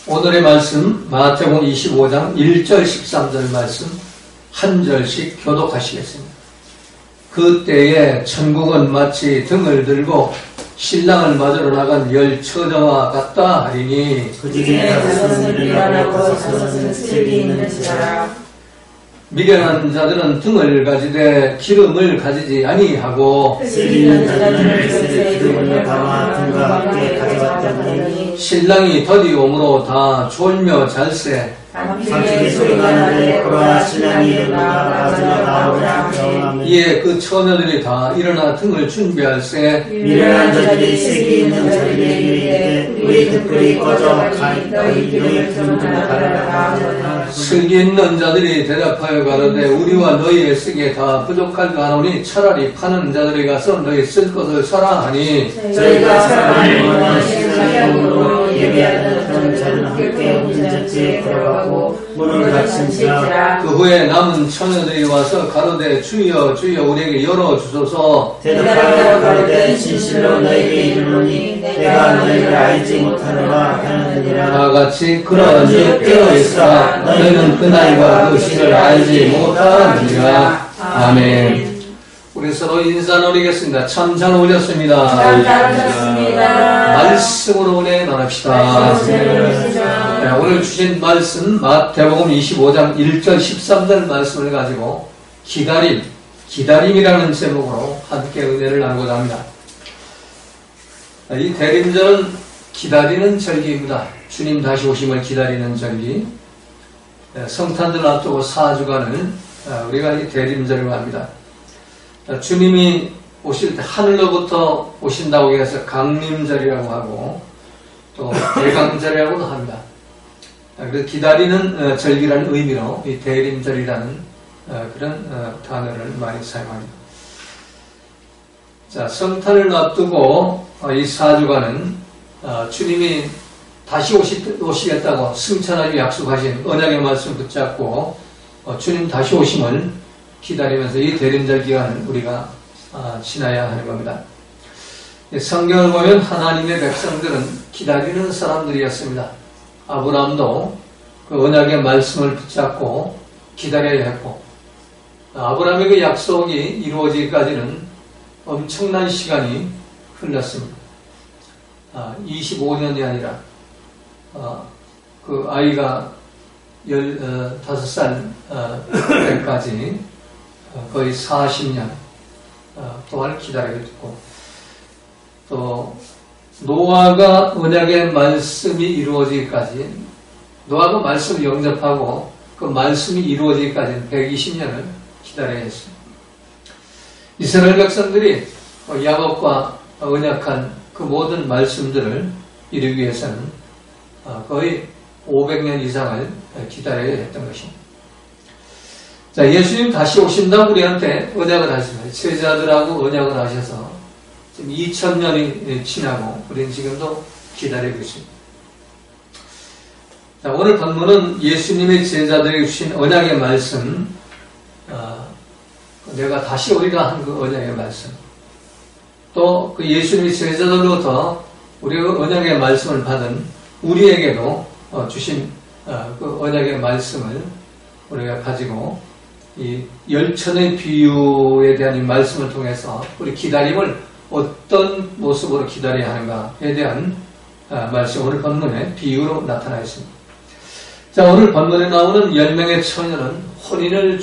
오늘의 말씀 마태복음 25장 1절 13절 말씀 한 절씩 교독하시겠습니다. 그때에 천국은 마치 등을 들고 신랑을 맞으러 나간 열 처자와 같다 하리니 그 중에 다섯은 일어나고 다섯은 슬기 있는지라. 미련한 자들은 등을 가지되 기름을 가지지 아니하고 슬기 있는 자들은 그릇에 기름을 담아 등과 함께 가져왔다 하니 신랑이 더디 오므로 다 졸며 잘세 밤중에 소리가 나되 그러나 신랑이 일어나 가지러 나오라. 이에 그 처녀들이 다 일어나 등을 준비할세 미련한 자들이 슬기 있는 자들에게 이르되 우리 등불이 꺼져 너희 기름을 좀 하나 달라라 하더라. 슬기 있는 자들이 대답하여 가로되 우리와 너희의 쓰기에 다 부족할까 하노니 차라리 파는 자들이 가서 너희 쓸 것을 사라 하니 저희가 사람을 원하시는 사람으로 예배하는 그런 자는 함께 온전지에 들어가고 문을 닫힌지라. 그 후에 남은 처녀들이 와서 가로되 주여 주여 우리에게 열어주소서. 대답하여 가로되 진실로 너희에게 이르노니 내가 너희를 알지 못하노라 하느니라. 다같이 그런즉 깨어있으라 너희는 그날과 그 시를 알지 못하느니라. 아멘. 우리 서로 인사 나누겠습니다. 참 잘 오셨습니다. 참 잘하셨습니다. 말씀으로 은혜 나눕시다. 네, 오늘 주신 말씀 마태복음 25장 1절 13절 말씀을 가지고 기다림이라는 제목으로 함께 은혜를 나누고자 합니다. 이 대림절은 기다리는 절기입니다. 주님 다시 오심을 기다리는 절기. 성탄절 앞두고 4주간을 우리가 이 대림절을 합니다. 주님이 오실 때 하늘로부터 오신다고 해서 강림절이라고 하고 또 대강절이라고도 합니다. 그래서 기다리는 절기라는 의미로 이 대림절이라는 그런 단어를 많이 사용합니다. 자, 성탄을 앞두고 이 4주간은 주님이 다시 오시겠다고 승천하기 약속하신 언약의 말씀 붙잡고 주님 다시 오심을 기다리면서 이 대림절 기간을 우리가 지나야 하는 겁니다. 성경을 보면 하나님의 백성들은 기다리는 사람들이었습니다. 아브라함도 그 언약의 말씀을 붙잡고 기다려야 했고 아브라함의 그 약속이 이루어지기까지는 엄청난 시간이 흘렀습니다. 25년이 아니라 그 아이가 15살 때까지 거의 40년 동안 기다리게 됐고 또 노아가 언약의 말씀이 이루어지기까지 노아가 말씀을 영접하고 그 말씀이 이루어지기까지는 120년을 기다려야 했습니다. 이스라엘 백성들이 야곱과 언약한 그 모든 말씀들을 이루기 위해서는 거의 500년 이상을 기다려야 했던 것입니다. 자, 예수님 다시 오신다고 우리한테 언약을 하십니다. 제자들하고 언약을 하셔서 지금 2000년이 지나고 우리는 지금도 기다리고 있습니다. 자, 오늘 본문은 예수님의 제자들에게 주신 언약의 말씀, 내가 다시 오리라 한 그 언약의 말씀, 또 그 예수님의 제자들로부터 우리가 언약의 말씀을 받은 우리에게도 주신 그 언약의 말씀을 우리가 가지고 이 열천의 비유에 대한 이 말씀을 통해서 우리 기다림을 어떤 모습으로 기다려야 하는가에 대한 말씀 오늘 본문의 비유로 나타나 있습니다. 자, 오늘 본문에 나오는 10명의 처녀는 혼인잔치를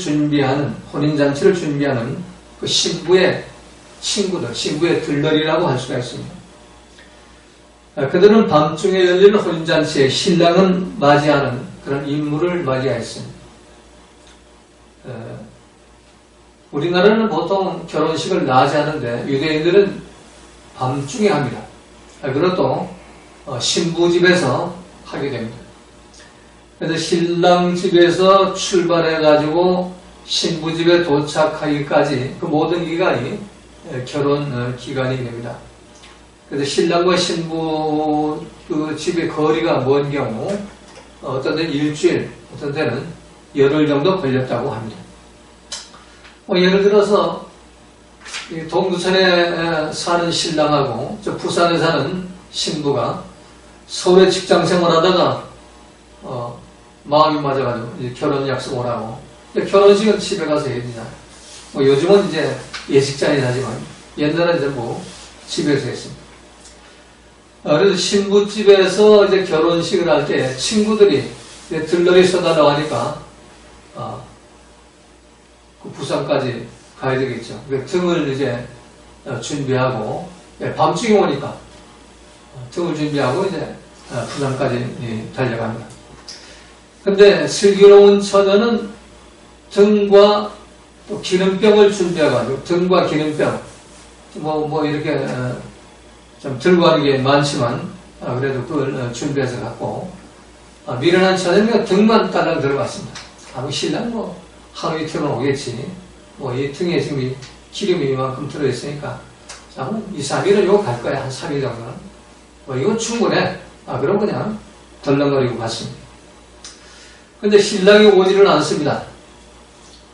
준비하는 그 신부의 친구들, 신부의 들러리라고 할 수가 있습니다. 그들은 밤중에 열리는 혼인잔치에 신랑은 맞이하는 그런 인물을 맞이하였습니다. 우리나라는 보통 결혼식을 낮에 하는데 유대인들은 밤중에 합니다. 그것도 신부 집에서 하게 됩니다. 그래서 신랑 집에서 출발해가지고 신부 집에 도착하기까지 그 모든 기간이 결혼 기간이 됩니다. 그래서 신랑과 신부 그 집의 거리가 먼 경우 어떤 데는 일주일, 어떤 데는 열흘 정도 걸렸다고 합니다. 예를 들어서 동두천에 사는 신랑하고 저 부산에 사는 신부가 서울에 직장 생활하다가 마음이 맞아가지고 이제 결혼 약속 오라고. 결혼식은 집에 가서 해야 되잖아요. 뭐 요즘은 이제 예식장이 나지만 옛날에 이제 뭐 집에서 했습니다. 그래서 신부집에서 이제 결혼식을 할 때 친구들이 이제 들러리 써달라고 하니까 그 부산까지 가야 되겠죠. 등을 이제 준비하고 밤중에 오니까 등을 준비하고 이제 부산까지 달려갑니다. 근데 슬기로운 처녀는 등과 또 기름병을 준비해가지고 등과 기름병 뭐 이렇게 좀 들고 가는 게 많지만 그래도 그걸 준비해서 갖고 미련한 처녀는 등만 딸랑 들어갔습니다. 신랑 뭐 하루 이틀은 오겠지. 뭐 이 등에 지금 기름이 이만큼 들어있으니까 한 2, 3일은 요거 갈 거야. 한 3일 정도는. 뭐 이건 충분해. 그럼 그냥 덜렁거리고 갔습니다. 근데 신랑이 오지를 않습니다.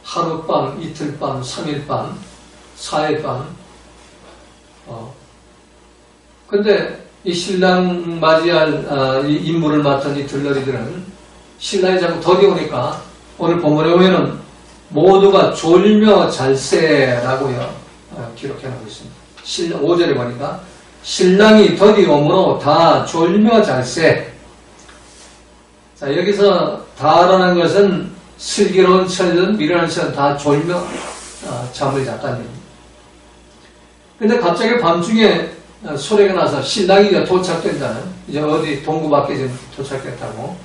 하룻밤, 이틀밤, 3일밤, 4일밤. 근데 이 신랑 맞이할 이 임무를 맡은 이 들러리들은 신랑이 자꾸 더디 오니까 오늘 본문에 보면은 모두가 졸며 잘세라고요. 기록해놓고 있습니다. 5절에 보니까 신랑이 더디 오므로 다 졸며 잘세. 자, 여기서 다라는 것은 슬기로운 처녀든 미련한 처녀든 다 졸며 잠을 잤다는 얘기입니다. 근데 갑자기 밤중에 소리가 나서 신랑이 이제 도착된다는, 이제 어디 동구 밖에 지금 도착했다고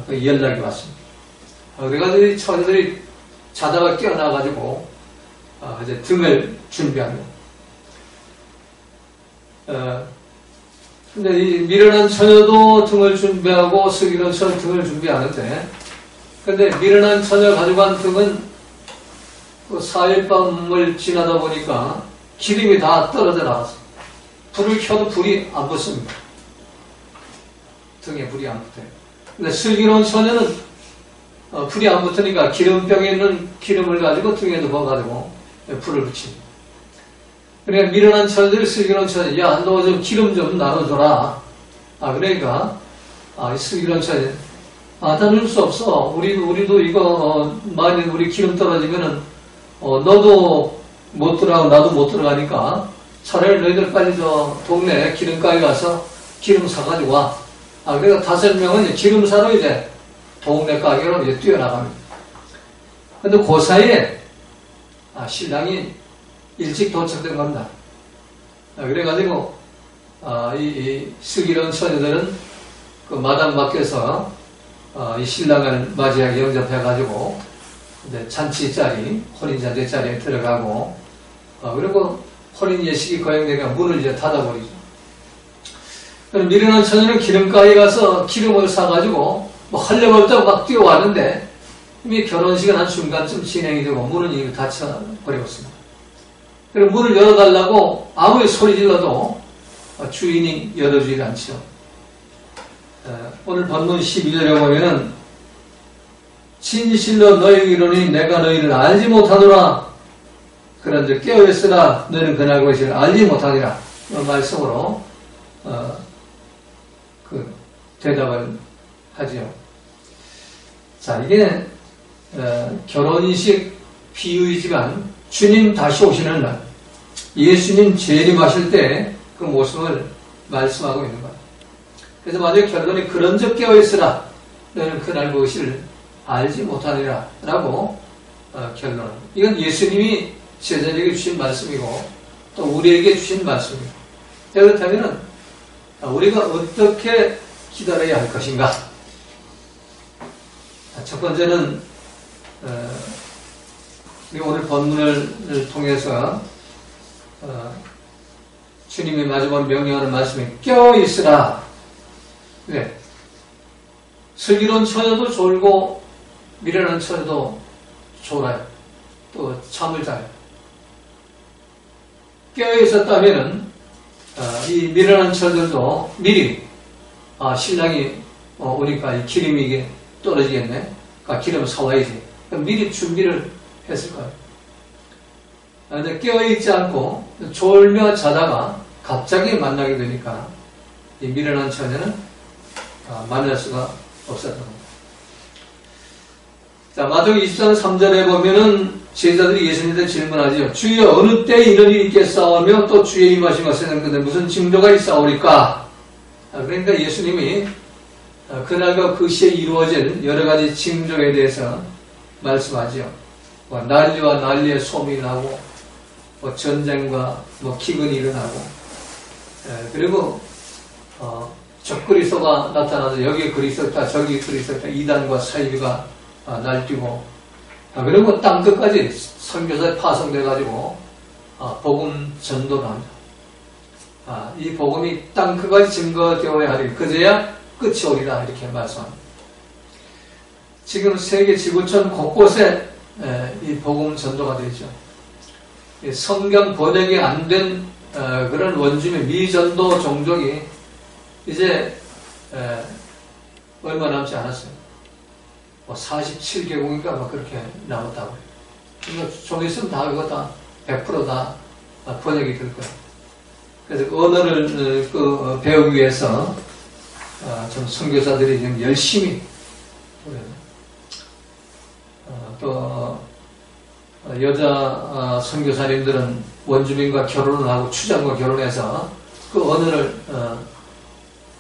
그 연락이 왔습니다. 그래가지고 이 처녀들이 자다가 깨어나가지고 이제 등을 준비합니다. 근데 이 미련한 처녀도 등을 준비하고 슬기로운 처녀 등을 준비하는데, 근데 미련한 처녀 가져간 등은 그 4일밤을 지나다 보니까 기름이 다 떨어져 나왔어요. 불을 켜도 불이 안 붙습니다. 등에 불이 안 붙어요. 근데 슬기로운 처녀는 불이 안 붙으니까 기름병에 있는 기름을 가지고 등에도 부어가지고 불을 붙입니다. 그러니까 미련한 처녀들이 슬기로운 처녀, 야, 너 좀 기름 좀 나눠줘라. 그러니까 이 슬기로운 처녀, 다닐 수 없어. 우리도 이거 만약 우리 기름 떨어지면은 너도 못 들어가고 나도 못 들어가니까 차라리 너희들 빨리 저 동네 기름가게 가서 기름 사가지고 와. 그러니까 5명은 기름 사러 이제 동네 가게로 이제 뛰어나갑니다. 근데 그 사이에 신랑이 일찍 도착된 겁니다. 그래가지고 이 슬기로운 처녀들은 그 마당 밖에서 이 신랑을 맞이하게 영접해가지고 이제 잔치자리, 혼인잔치 자리에 들어가고 그리고 혼인 예식이 거행되니까 문을 이제 닫아버리죠. 그럼 미련한 처녀는 기름가에 가서 기름을 사가지고 뭐 하려고 없다고 막 뛰어왔는데 이미 결혼식은 한 순간쯤 진행이 되고 문은 이미 닫혀버렸습니다. 그리고 문을 열어달라고 아무리 소리 질러도 주인이 열어주지 않죠. 오늘 본문 12절에 보면은 진실로 너희에게 이르노니 내가 너희를 알지 못하노라. 그런즉 깨어있으라 너희는 그날 것을 알지 못하리라. 이 말씀으로 그 대답을 하지요. 자, 이게 결혼식 비유이지만 주님 다시 오시는 날, 예수님 재림하실 때 그 모습을 말씀하고 있는 거예요. 그래서 만약 결론이 그런즉 깨어있으라 너희는 그날 그것을 알지 못하리라 라고 결론. 이건 예수님이 제자에게 주신 말씀이고 또 우리에게 주신 말씀입니다. 그렇다면 우리가 어떻게 기다려야 할 것인가? 첫 번째는 오늘 본문을 통해서 주님이 마지막으로 명령하는 말씀이 깨어있으라. 네. 슬기로운 처녀도 졸고 미련한 처녀도 졸아요. 또 잠을 자요. 깨어있었다면은 이 미련한 처녀들도 미리 신랑이 오니까 이 기름이 이게 떨어지겠네. 기름을 사와야지. 미리 준비를 했을 거예요. 근데 깨어있지 않고 졸며 자다가 갑자기 만나게 되니까 이 미련한 처녀는 만날 수가 없었던 겁니다. 자, 마태복음 24장 3절에 보면은 제자들이 예수님한테 질문하지요. 주여 어느 때 이런 일이 있겠사오며 또 주의 임하심과 생각하는데 무슨 징조가 있사오리까? 그러니까 예수님이 그날과 그 시에 이루어질 여러 가지 징조에 대해서 말씀하지요. 난리와 난리의 소문이 나고 전쟁과 기근이 일어나고 그리고 적그리스도가 나타나서 여기 그리스도다 저기 그리스도다 이단과 사이비가 날뛰고 그리고 땅끝까지 선교사에 파송돼가지고 복음 전도를 합니다. 이 복음이 땅끝까지 증거되어야 하리 그제야 끝이 오리라 이렇게 말씀합니다. 지금 세계 지구촌 곳곳에 이 복음 전도가 되죠. 성경 번역이 안 된 그런 원주민 미전도 종족이 이제 얼마 남지 않았어요. 47개국인가 그렇게 남았다고 해요. 좀 있으면 다 그거 다 100% 다 번역이 될 거예요. 그래서 그 언어를 배우기 위해서 좀 선교사들이 좀 열심히 또 여자 선교사님들은 원주민과 결혼을 하고 추장과 결혼해서 그 언어를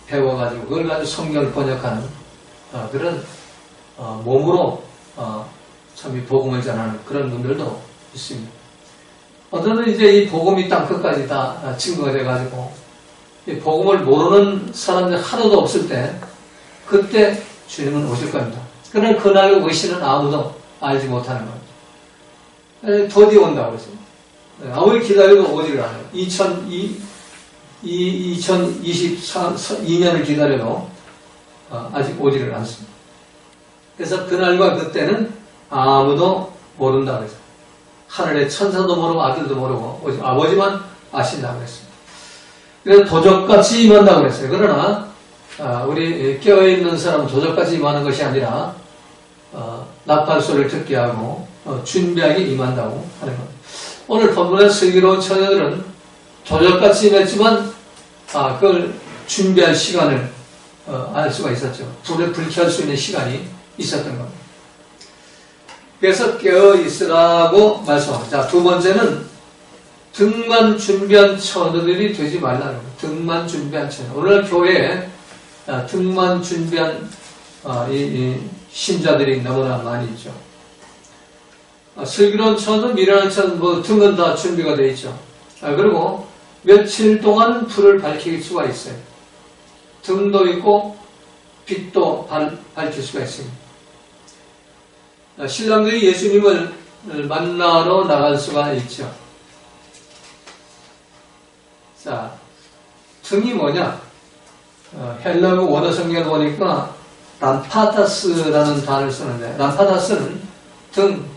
배워가지고 그걸 가지고 성경을 번역하는 그런 몸으로 참 이 복음을 전하는 그런 분들도 있습니다. 어떤 이제 이 복음이 땅끝까지 다 증거가 돼가지고 이 복음을 모르는 사람들 하나도 없을 때 그때 주님은 오실 겁니다. 그러나 그날 오시는 아무도 알지 못하는 겁니다. 더디 온다고 했어요. 아무리 기다려도 오지를 않아요. 2022년을 기다려도 아직 오지를 않습니다. 그래서 그날과 그때는 아무도 모른다고 했어요. 하늘의 천사도 모르고 아들도 모르고 오직 아버지만 아신다고 했습니다. 그래서 도적같이 임한다고 했어요. 그러나 우리 깨어있는 사람은 도적같이 임하는 것이 아니라 나팔 소리를 듣게 하고 준비하게 임한다고 하는 겁니다. 오늘 본문의 슬기로운 처녀들은 도적같이 임했지만 그걸 준비할 시간을 알 수가 있었죠. 불을 불쾌할 수 있는 시간이 있었던 겁니다. 그래서 깨어있으라고 말씀합니다. 자, 두 번째는 등만 준비한 처녀들이 되지 말라는 겁니다. 등만 준비한 처녀. 오늘 교회에 등만 준비한 이 신자들이 너무나 많이 있죠. 슬기로운 처녀, 미련한 처녀, 등은 다 준비가 되어 있죠. 그리고 며칠 동안 불을 밝힐 수가 있어요. 등도 있고 빛도 밝힐 수가 있습니다. 신랑들이 예수님을 만나러 나갈 수가 있죠. 자, 등이 뭐냐? 헬라어 원어 성경을 보니까 람파다스라는 단어를 쓰는데, 람파다스는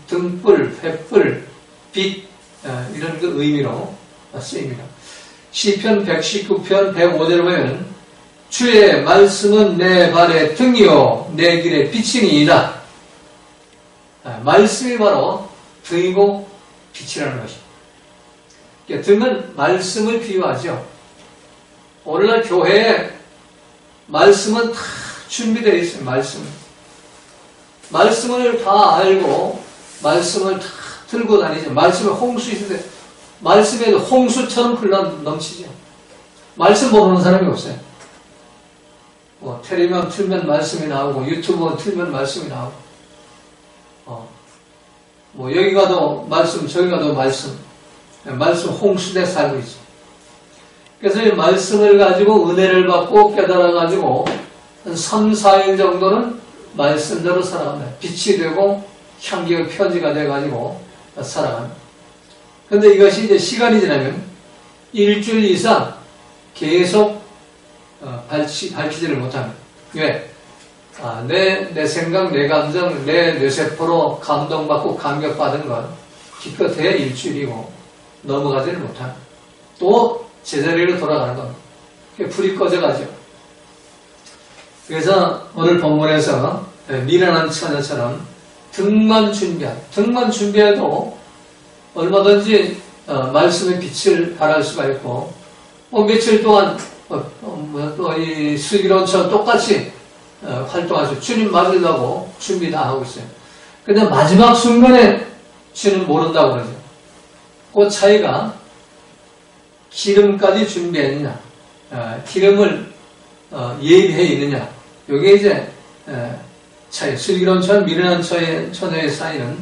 등불, 횃불, 빛, 이런 그 의미로 쓰입니다. 시편 119편 105절을 보면, 주의 말씀은 내 발의 등이요, 내 길의 빛이니이다. 말씀이 바로 등이고 빛이라는 것입니다. 등은 말씀을 비유하죠. 오늘날 교회에 말씀은 다 준비되어 있어요. 말씀을 다 알고 말씀을 다 들고 다니죠. 말씀에 홍수 있는데 말씀에도 홍수처럼 흘러 넘치죠. 말씀 모르는 사람이 없어요. 텔레비전 틀면 말씀이 나오고 유튜브 틀면 말씀이 나오고 여기 가도 말씀, 저기 가도 말씀 홍수대 살고 있죠. 그래서 이 말씀을 가지고 은혜를 받고 깨달아가지고 한 3, 4일 정도는 말씀대로 살아갑니다. 빛이 되고 향기의 표지가 돼가지고 살아갑니다. 근데 이것이 이제 시간이 지나면 일주일 이상 계속 밝히지를 못합니다. 왜? 내 생각, 내 감정, 내 뇌세포로 감동받고 감격받은 건 기껏해야 일주일이고 넘어가지를 못합니다. 또 제자리로 돌아가는 겁니다. 불이 꺼져가죠. 그래서 오늘 본문에서 미련한 처녀처럼 등만 준비해도 얼마든지 말씀의 빛을 발할 수가 있고 며칠 동안 이 슬기로운 처럼 똑같이 활동하죠. 주님 맞으려고 준비 다 하고 있어요. 근데 마지막 순간에 주는 모른다고 그러죠. 그 차이가 기름까지 준비했느냐, 기름을 예비해 있느냐. 이게 이제 차이. 슬기로운 처녀, 미련한 처녀의 사이는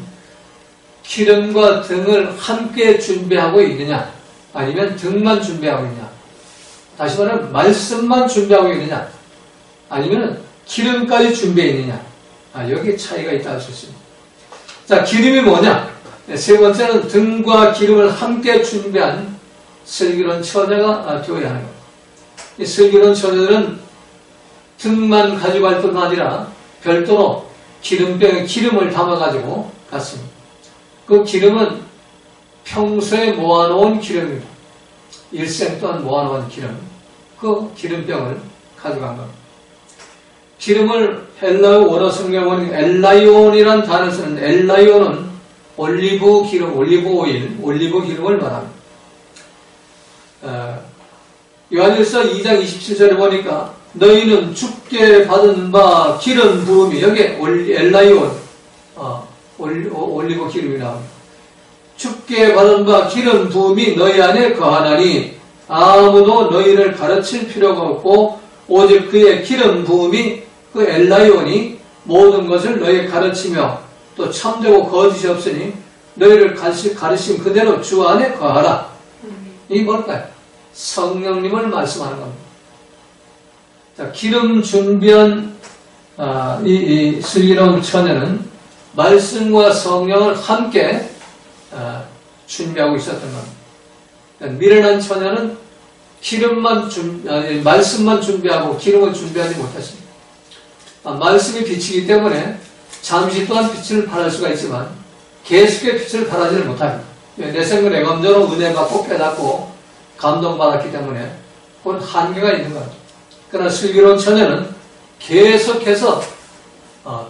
기름과 등을 함께 준비하고 있느냐, 아니면 등만 준비하고 있느냐. 다시 말하면 말씀만 준비하고 있느냐, 아니면 기름까지 준비해 있느냐. 여기 차이가 있다고 할 수 있습니다. 자, 기름이 뭐냐? 세 번째는 등과 기름을 함께 준비한 슬기로운 처녀가 되어야 하는 겁니다. 이 슬기로운 처녀들은 등만 가지고 갈 뿐만 아니라 별도로 기름병에 기름을 담아가지고 갔습니다. 그 기름은 평소에 모아놓은 기름입니다. 일생 동안 모아놓은 기름. 그 기름병을 가져간 겁니다. 기름을 헬라어 원어 성경에 보면 엘라이온이라는 단어를 쓰는데, 엘라이온은 올리브 기름, 올리브 오일, 올리브 기름을 말합니다. 요한일서 2장 27절에 보니까 너희는 주께 받은 바 기름 부음이, 여기 엘라이온, 올리브 기름이 나옵니다. 주께 받은 바 기름 부음이 너희 안에 거하나니 아무도 너희를 가르칠 필요가 없고 오직 그의 기름 부음이, 그 엘라이온이 모든 것을 너희에 가르치며 또 참되고 거짓이 없으니 너희를 가르친 그대로 주 안에 거하라. 이게 뭘까요? 성령님을 말씀하는 겁니다. 자, 기름 준비한 이 슬기로운 처녀는 말씀과 성령을 함께 준비하고 있었던 겁니다. 미련한 처녀는 말씀만 준비하고 기름을 준비하지 못했습니다. 말씀이 빛이기 때문에 잠시 동안 빛을 발할 수가 있지만 계속의 빛을 발하지를 못합니다. 내 생각에 내 감정으로 은혜 받고 깨닫고 감동받았기 때문에 그건 한계가 있는 거죠. 그러나 슬기로운 처녀는 계속해서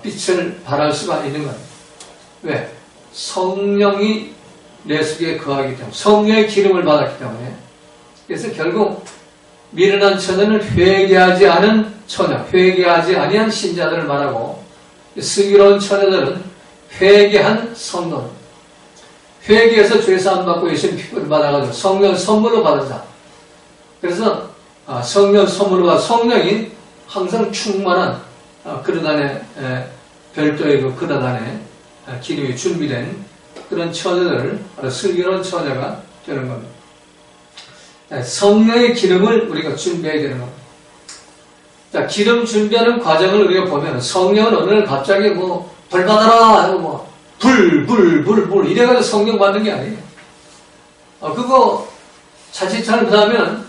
빛을 발할 수가 있는 거예요. 왜? 성령이 내 속에 거하기 때문에, 성령의 기름을 받았기 때문에. 그래서 결국 미련한 처녀는 회개하지 않은 처녀, 회개하지 아니한 신자들을 말하고, 슬기로운 처녀들은 회개한 성도, 회개해서 죄사함 받고 예수님 피부를 받아가지고 성령을 선물로 받은 자. 그래서 성령 선물로 받아, 성령이 항상 충만한 그릇 안에, 별도의 그 그릇 안에 기름이 준비된 그런 처녀들을 슬기로운 처녀가 되는 겁니다. 성령의 기름을 우리가 준비해야 되는 겁니다. 자, 기름 준비하는 과정을 우리가 보면 성령은 어느 날 갑자기 불 받아라 하고 불 이래가지고 성령 받는 게 아니에요. 그거 자칫 잘못하면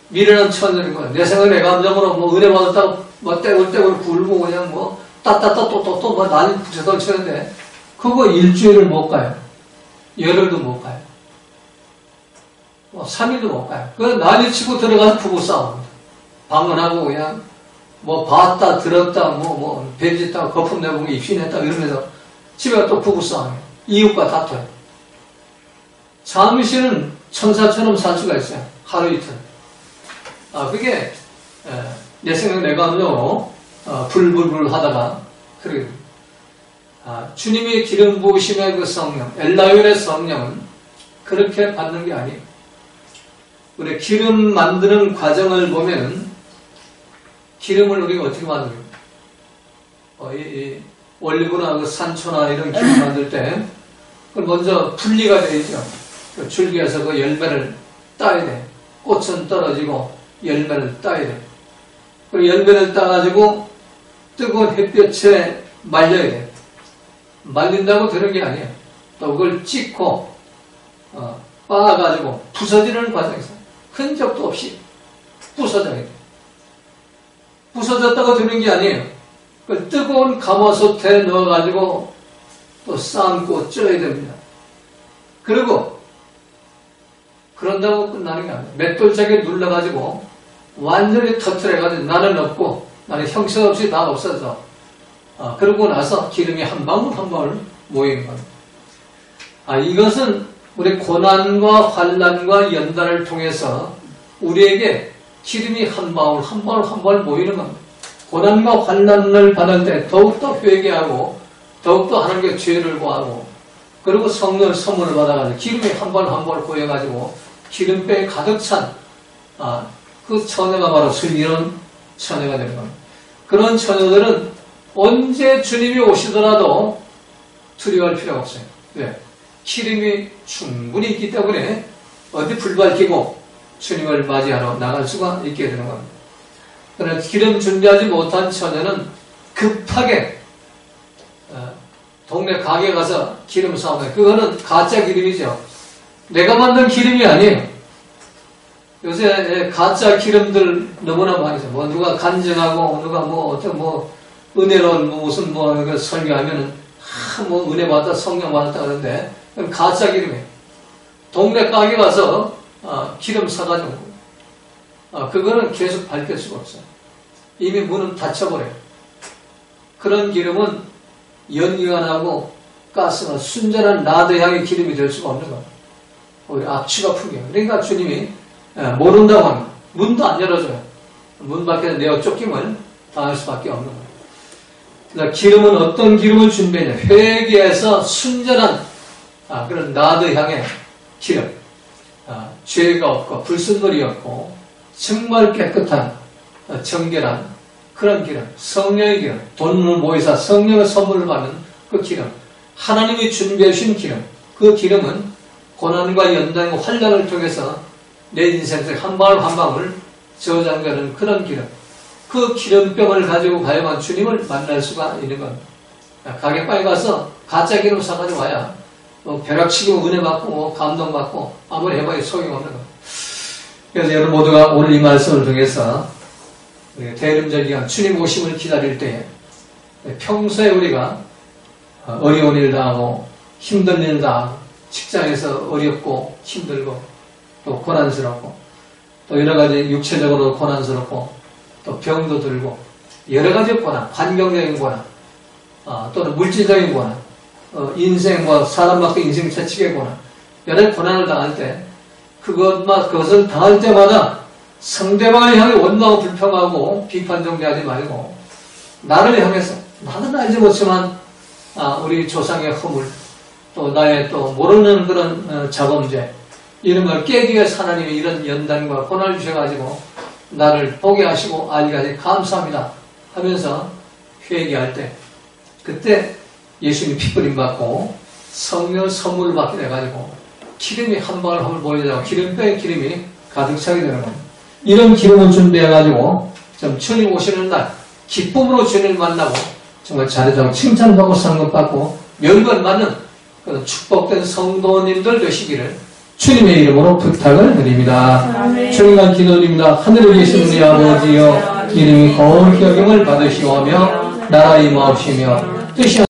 미련한 처녀인 거예요. 내 생각에 내 감정으로 은혜 받았다고 떼굴떼굴 굴고 그냥 따따따 또 난리 부채돌 치는데 그거 일주일을 못 가요. 열흘도 못 가요. 3일도 못 가요. 그 난리 치고 들어가서 부부싸움입니다. 방문하고 그냥 봤다 들었다 뱀짓다 거품 내보고 입신했다 이러면서 집에 가 또 부부싸움이에요. 이웃과 다퉈요. 잠시는 천사처럼 살 수가 있어요. 하루 이틀. 그게 내 생각 내 감정으로 불불불 하다가 그러게 주님의 기름 부으심의 그 성령, 엘라이온의 성령은 그렇게 받는 게 아니에요. 우리 기름 만드는 과정을 보면은 기름을 우리가 어떻게 만들어요? 이 올리브나 그 산초나 이런 기름 만들 때 그걸 먼저 분리가 되죠. 그 줄기에서 그 열매를 따야 돼. 꽃은 떨어지고 열매를 따야 돼. 그리고 열매를 따가지고 뜨거운 햇볕에 말려야 돼. 말린다고 되는 게 아니에요. 또 그걸 찍고 빻아가지고 부서지는 과정에서 흔적도 없이 부서져야 돼. 부서졌다고 되는 게 아니에요. 그 뜨거운 가마솥에 넣어가지고 또 삶고 쪄야 됩니다. 그리고 그런다고 끝나는 게 아니에요. 맷돌짝에 눌러가지고 완전히 터트려가지고 나는 없고 나는 형체없이 다 없어져. 그러고 나서 기름이 한 방울 한 방울 모이는 겁니다. 이것은 우리 고난과 환난과 연단을 통해서 우리에게 기름이 한 방울 한 방울 모이는 겁니다. 고난과 환난을 받을 때 더욱더 회개하고 더욱더 하나님께 죄를 구하고 그리고 성령 선물을 받아가지고 기름이 한 번 한 번 고여가지고 기름배에 가득 찬 그 처녀가 바로 슬기로운 처녀가 되는 겁니다. 그런 처녀들은 언제 주님이 오시더라도 두려워할 필요가 없어요. 왜? 기름이 충분히 있기 때문에 어디 불 밝히고 주님을 맞이하러 나갈 수가 있게 되는 겁니다. 그러나 기름 준비하지 못한 처녀는 급하게 동네 가게 가서 기름 사오면 그거는 가짜 기름이죠. 내가 만든 기름이 아니에요. 요새 가짜 기름들 너무나 많이 있어요. 뭐 누가 간증하고 누가 뭐 어떤 뭐 은혜로운 무슨 뭐 설교하면은 뭐 은혜 받았다 성령 받았다 그러는데 그건 가짜 기름이에요. 동네 가게 가서 기름 사가지고 그거는 계속 밝힐 수가 없어요. 이미 문은 닫혀버려요. 그런 기름은 연기가 나고 가스가 순전한 나드 향의 기름이 될 수가 없는 거예요. 우리 악취가 풍겨요. 그러니까 주님이 모른다고 합니다. 문도 안 열어줘요. 문 밖에서 내어 쫓김을 당할 수밖에 없는 거예요. 그러니까 기름은 어떤 기름을 준비했냐. 회개에서 순전한 그런 나드 향의 기름. 죄가 없고 불순물이 없고 정말 깨끗한 정결한 그런 기름. 성령의 기름. 돈을 모이사 성령의 선물을 받는 그 기름. 하나님이 준비해 주신 기름. 그 기름은 고난과 연단과 환난을 통해서 내 인생에서 한 방울 한 방울 저장되는 그런 기름. 그 기름병을 가지고 가야만 주님을 만날 수가 있는 겁니다. 가게방에 가서 가짜 기름 사가지고 와야 벼락치고 은혜 받고 감동 받고 아무리 해봐야 소용없는 겁니다. 그래서 여러분 모두가 오늘 이 말씀을 통해서 대림절 기간 주님 오심을 기다릴 때 평소에 우리가 어려운 일 당하고 힘든 일 당하고 직장에서 어렵고 힘들고 또 고난스럽고 또 여러 가지 육체적으로 고난스럽고 또 병도 들고 여러 가지 고난, 환경적인 고난 또는 물질적인 고난 인생과 사람밖에 인생 채찍의 고난 여러 고난을 당할 때 그것을 당할 때마다 상대방을 향해 원망하고 불평하고 비판 정리하지 말고 나를 향해서 나는 알지 못지만 우리 조상의 허물 또 나의 또 모르는 그런 자범죄 이런 걸 깨기 위해서 하나님이 이런 연단과 고난을 주셔가지고 나를 보게 하시고 알게 하시 감사합니다 하면서 회개할 때 그때 예수님 핏부림 받고 성령 선물을 받게 돼가지고 기름이 한 방울 한 방울 보이다가 기름병에 기름이 가득 차게 되는 겁니다. 이런 기름을 준비해가지고 좀 주님 오시는 날 기쁨으로 주님을 만나고 정말 잘해주고 칭찬받고 상급받고 멸관받는 그런 축복된 성도님들 되시기를 주님의 이름으로 부탁을 드립니다. 주님과 기도드립니다. 하늘에 계신 우리 아버지여 이름이 거룩히 여김을 받으시오며 나라 임하옵시며 뜻이